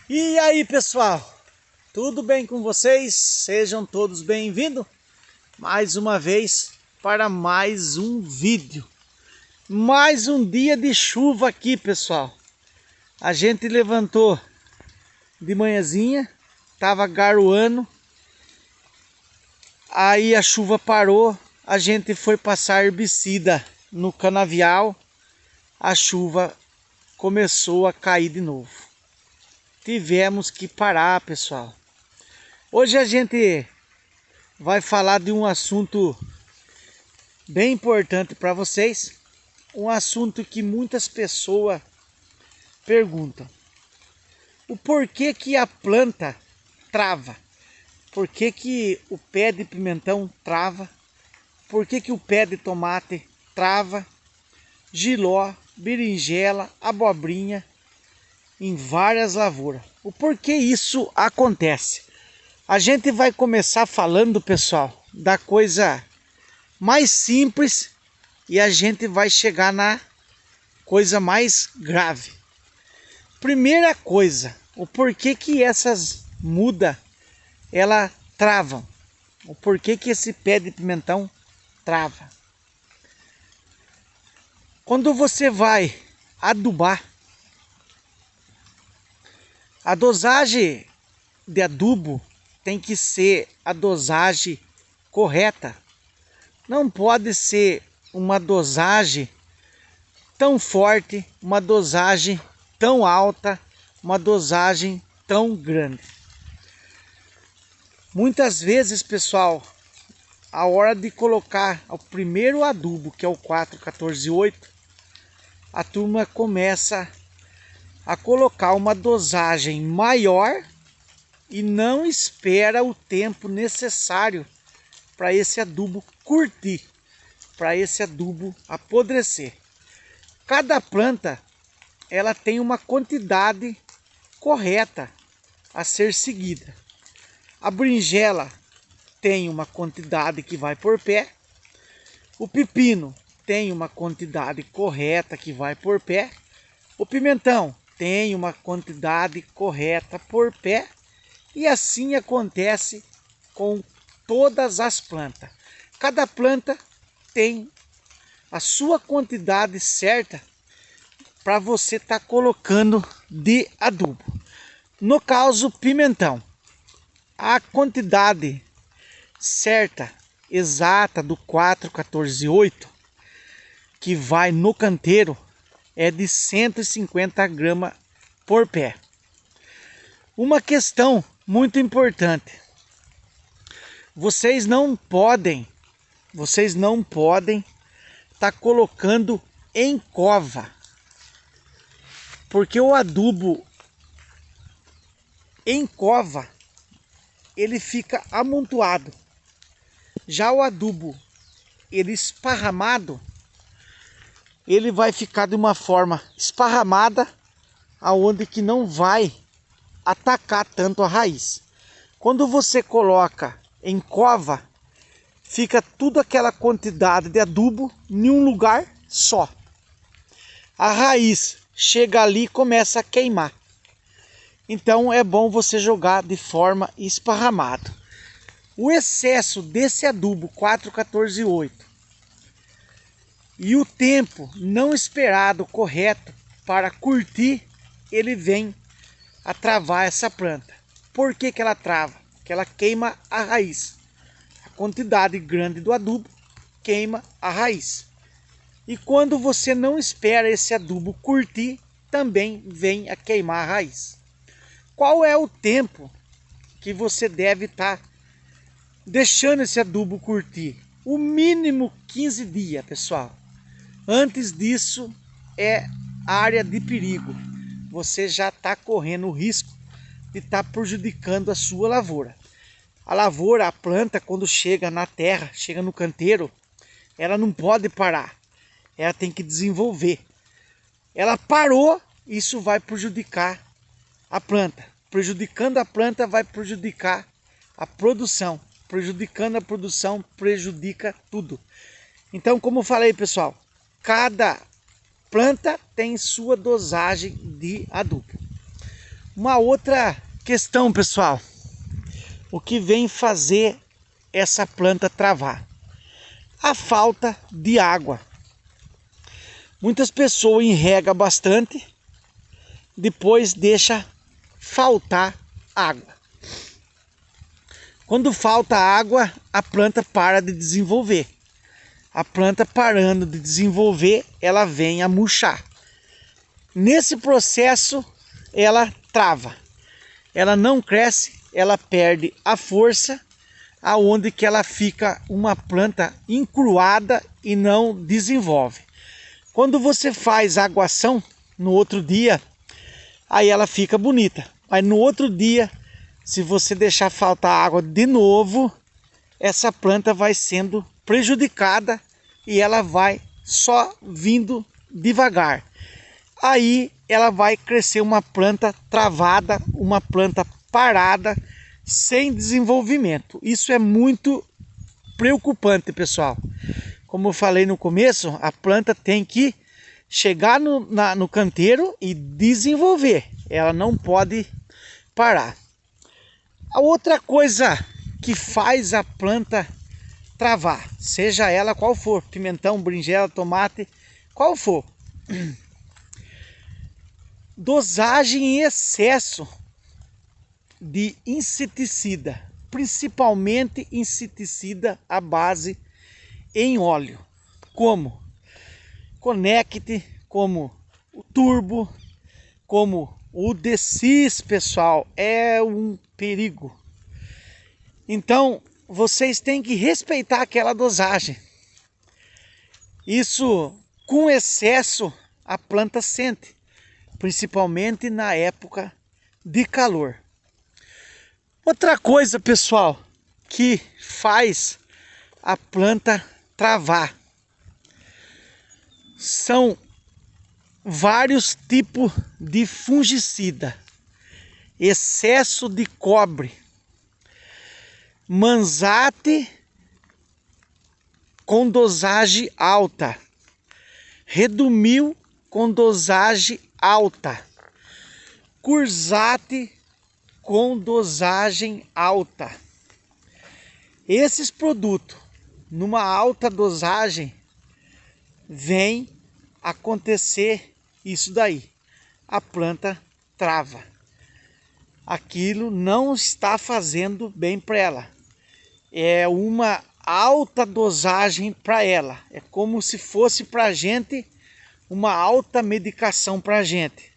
E aí, pessoal, tudo bem com vocês? Sejam todos bem-vindos mais uma vez para mais um vídeo. Mais um dia de chuva aqui, pessoal. A gente levantou de manhãzinha, tava garoando, aí a chuva parou, a gente foi passar herbicida no canavial, a chuva começou a cair de novo. Tivemos que parar, pessoal. Hoje a gente vai falar de um assunto bem importante para vocês. Um assunto que muitas pessoas perguntam. O porquê que a planta trava? Por que que o pé de pimentão trava? Por que que o pé de tomate trava? Jiló, berinjela, abobrinha, em várias lavouras. O porquê isso acontece? A gente vai começar falando, pessoal, da coisa mais simples e a gente vai chegar na coisa mais grave. Primeira coisa, o porquê que essas mudas ela travam? O porquê que esse pé de pimentão trava? Quando você vai adubar, a dosagem de adubo tem que ser a dosagem correta. Não pode ser uma dosagem tão forte, uma dosagem tão alta, uma dosagem tão grande. Muitas vezes, pessoal, a hora de colocar o primeiro adubo, que é o 4,14,8, a turma começa a colocar uma dosagem maior e não espera o tempo necessário para esse adubo curtir, para esse adubo apodrecer. Cada planta ela tem uma quantidade correta a ser seguida. A berinjela tem uma quantidade que vai por pé, o pepino tem uma quantidade correta que vai por pé, o pimentão tem uma quantidade correta por pé, e assim acontece com todas as plantas. Cada planta tem a sua quantidade certa para você estar colocando de adubo. No caso, pimentão, a quantidade certa, exata do 4,14,8 que vai no canteiro é de 150 gramas por pé. Uma questão muito importante: vocês não podem estar colocando em cova, porque o adubo em cova ele fica amontoado. Já o adubo ele esparramado, ele vai ficar de uma forma esparramada, aonde que não vai atacar tanto a raiz. Quando você coloca em cova, fica tudo aquela quantidade de adubo em um lugar só. A raiz chega ali e começa a queimar. Então é bom você jogar de forma esparramada. O excesso desse adubo 4,14,8 e o tempo não esperado correto para curtir, ele vem a travar essa planta. Por que que ela trava? Porque ela queima a raiz. A quantidade grande do adubo queima a raiz. E quando você não espera esse adubo curtir, também vem a queimar a raiz. Qual é o tempo que você deve estar deixando esse adubo curtir? O mínimo 15 dias, pessoal. Antes disso é área de perigo. Você já está correndo o risco de estar prejudicando a sua lavoura. A lavoura, a planta, quando chega na terra, chega no canteiro, ela não pode parar. Ela tem que desenvolver. Ela parou, isso vai prejudicar a planta. Prejudicando a planta, vai prejudicar a produção. Prejudicando a produção, prejudica tudo. Então, como eu falei, pessoal, cada planta tem sua dosagem de adubo. Uma outra questão, pessoal, o que vem fazer essa planta travar? A falta de água. Muitas pessoas enregam bastante, depois deixa faltar água. Quando falta água, a planta para de desenvolver. A planta parando de desenvolver, ela vem a murchar. Nesse processo, ela trava. Ela não cresce, ela perde a força, aonde que ela fica uma planta encruada e não desenvolve. Quando você faz aguação, no outro dia, aí ela fica bonita. Mas no outro dia, se você deixar faltar água de novo, essa planta vai sendo prejudicada e ela vai só vindo devagar. Aí ela vai crescer uma planta travada, uma planta parada, sem desenvolvimento. Isso é muito preocupante, pessoal. Como eu falei no começo, a planta tem que chegar no canteiro e desenvolver. Ela não pode parar. A outra coisa que faz a planta travar, seja ela qual for, pimentão, berinjela, tomate, qual for, dosagem em excesso de inseticida, principalmente inseticida à base em óleo, como Conect, como o Turbo, como o Decis, pessoal, é um perigo. Então, vocês têm que respeitar aquela dosagem. Isso, com excesso, a planta sente, principalmente na época de calor. Outra coisa, pessoal, que faz a planta travar são vários tipos de fungicida, excesso de cobre, Manzate com dosagem alta, Redumil com dosagem alta, Cursate com dosagem alta. Esses produtos, numa alta dosagem, vem acontecer isso daí. A planta trava. Aquilo não está fazendo bem para ela. É uma alta dosagem para ela. É como se fosse para a gente uma alta medicação para a gente.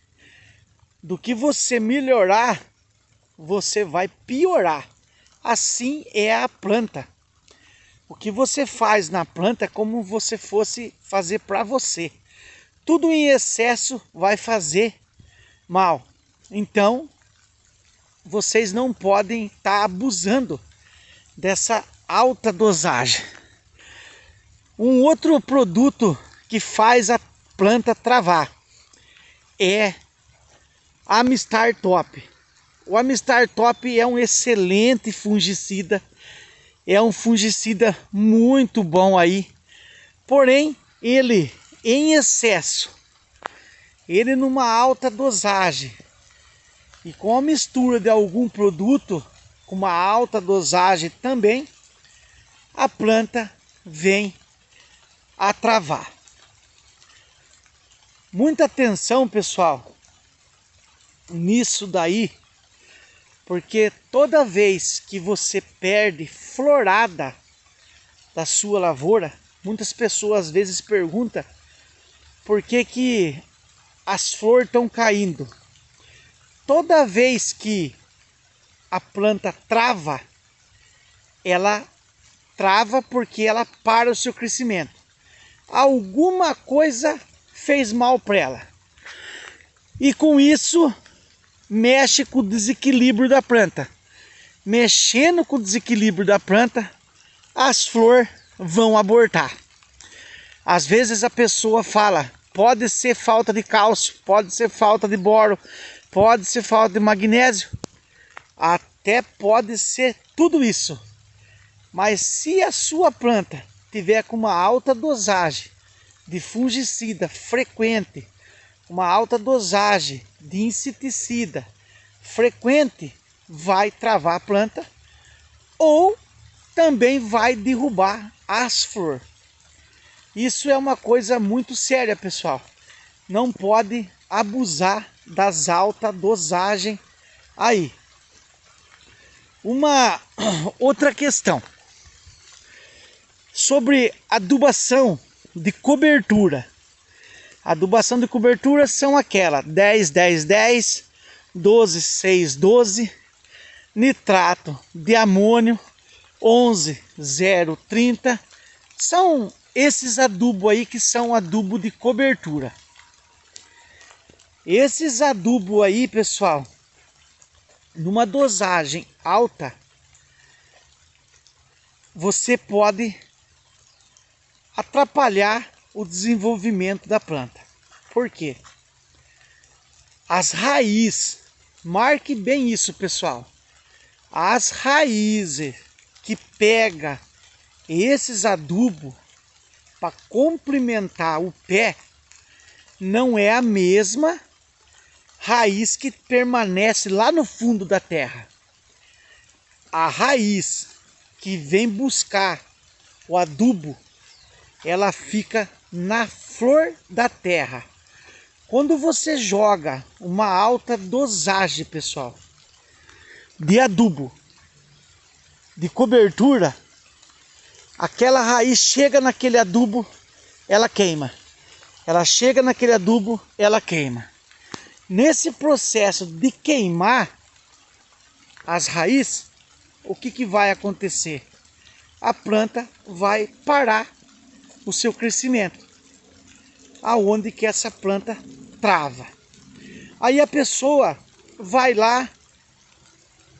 Do que você melhorar, você vai piorar. Assim é a planta. O que você faz na planta é como você fosse fazer para você. Tudo em excesso vai fazer mal. Então, vocês não podem estar abusando dessa alta dosagem. Um outro produto que faz a planta travar é Amistar Top. O Amistar Top é um excelente fungicida, é um fungicida muito bom aí, porém ele em excesso, ele numa alta dosagem e com a mistura de algum produto com uma alta dosagem também, a planta vem a travar. Muita atenção, pessoal, nisso daí, porque toda vez que você perde florada da sua lavoura, muitas pessoas às vezes perguntam por que as flores estão caindo. Toda vez que a planta trava, ela trava porque ela para o seu crescimento. Alguma coisa fez mal para ela. E com isso, mexe com o desequilíbrio da planta. Mexendo com o desequilíbrio da planta, as flores vão abortar. Às vezes a pessoa fala, pode ser falta de cálcio, pode ser falta de boro, pode ser falta de magnésio, até pode ser tudo isso. Mas se a sua planta tiver com uma alta dosagem de fungicida frequente, uma alta dosagem de inseticida, frequente vai travar a planta ou também vai derrubar as flores. Isso é uma coisa muito séria, pessoal. Não pode abusar das altas dosagens aí. Uma outra questão sobre adubação de cobertura. Adubação de cobertura são aquela 10, 10, 10, 12, 6, 12, nitrato de amônio 11, 0, 30. São esses adubos aí que são adubo de cobertura. Esses adubos aí, pessoal, numa dosagem alta, você pode atrapalhar o desenvolvimento da planta. Por quê? As raízes, marque bem isso, pessoal. As raízes que pega esses adubos para complementar o pé não é a mesma raiz que permanece lá no fundo da terra. A raiz que vem buscar o adubo, ela fica na flor da terra. Quando você joga uma alta dosagem, pessoal, de adubo, de cobertura, aquela raiz chega naquele adubo, ela queima. Ela chega naquele adubo, ela queima. Nesse processo de queimar as raízes, o que vai acontecer? A planta vai parar o seu crescimento, aonde que essa planta trava. Aí a pessoa vai lá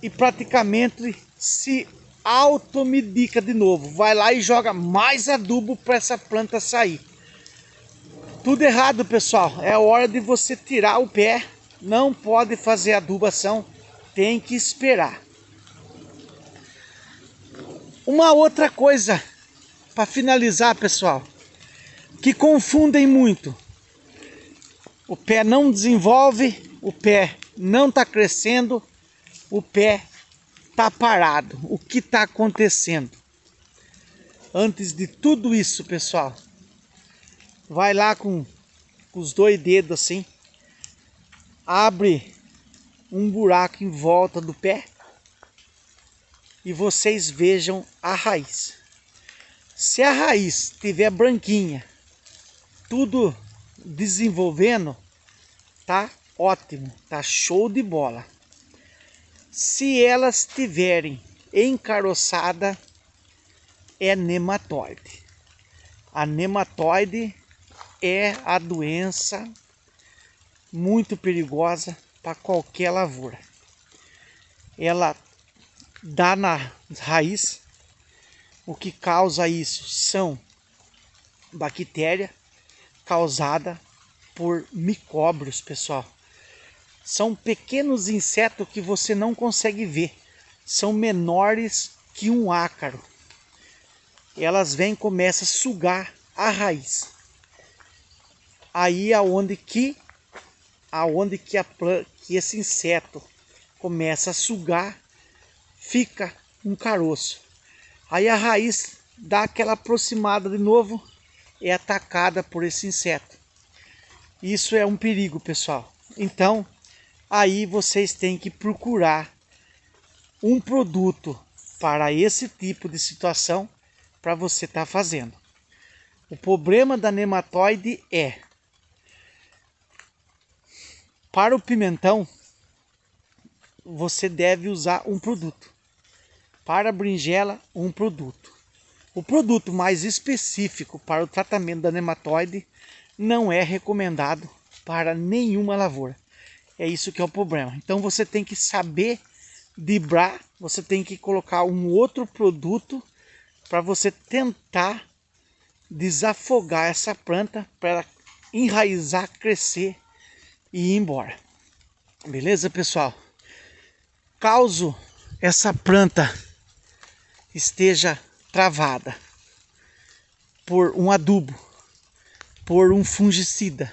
e praticamente se automedica de novo, vai lá e joga mais adubo para essa planta sair. Tudo errado, pessoal. É hora de você tirar o pé. Não pode fazer adubação, tem que esperar. Uma outra coisa para finalizar, pessoal, que confundem muito. O pé não desenvolve, o pé não está crescendo, o pé está parado. O que está acontecendo? Antes de tudo isso, pessoal, vai lá com os 2 dedos assim, abre um buraco em volta do pé e vocês vejam a raiz. Se a raiz tiver branquinha, tudo desenvolvendo, tá ótimo, tá show de bola. Se elas tiverem encaroçada, é nematóide. A nematóide é a doença muito perigosa para qualquer lavoura. Ela dá na raiz. O que causa isso são bactérias causadas por micóbrios, pessoal. São pequenos insetos que você não consegue ver. São menores que um ácaro. Elas vêm e começam a sugar a raiz. Aí aonde que esse inseto começa a sugar, fica um caroço. Aí a raiz dá aquela aproximada de novo, é atacada por esse inseto. Isso é um perigo, pessoal. Então, aí vocês têm que procurar um produto para esse tipo de situação para você estar fazendo. O problema da nematóide é, para o pimentão, você deve usar um produto. Para a berinjela, um produto. O produto mais específico para o tratamento da nematóide não é recomendado para nenhuma lavoura. É isso que é o problema. Então você tem que saber driblar, você tem que colocar um outro produto para você tentar desafogar essa planta para ela enraizar, crescer e ir embora. Beleza, pessoal? Caso essa planta esteja travada por um adubo, por um fungicida,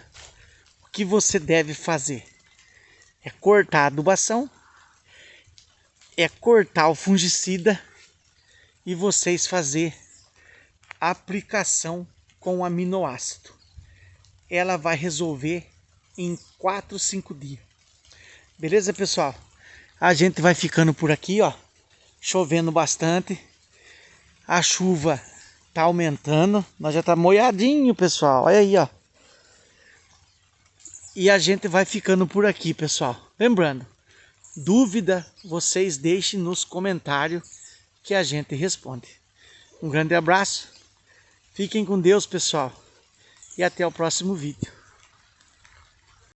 o que você deve fazer? É cortar a adubação é cortar o fungicida e vocês fazer a aplicação com aminoácido. Ela vai resolver em 4, 5 dias. Beleza, pessoal? A gente vai ficando por aqui, ó. Chovendo bastante. A chuva tá aumentando. Nós já tá molhadinho, pessoal. Olha aí, ó. E a gente vai ficando por aqui, pessoal. Lembrando, dúvida, vocês deixem nos comentários que a gente responde. Um grande abraço. Fiquem com Deus, pessoal. E até o próximo vídeo.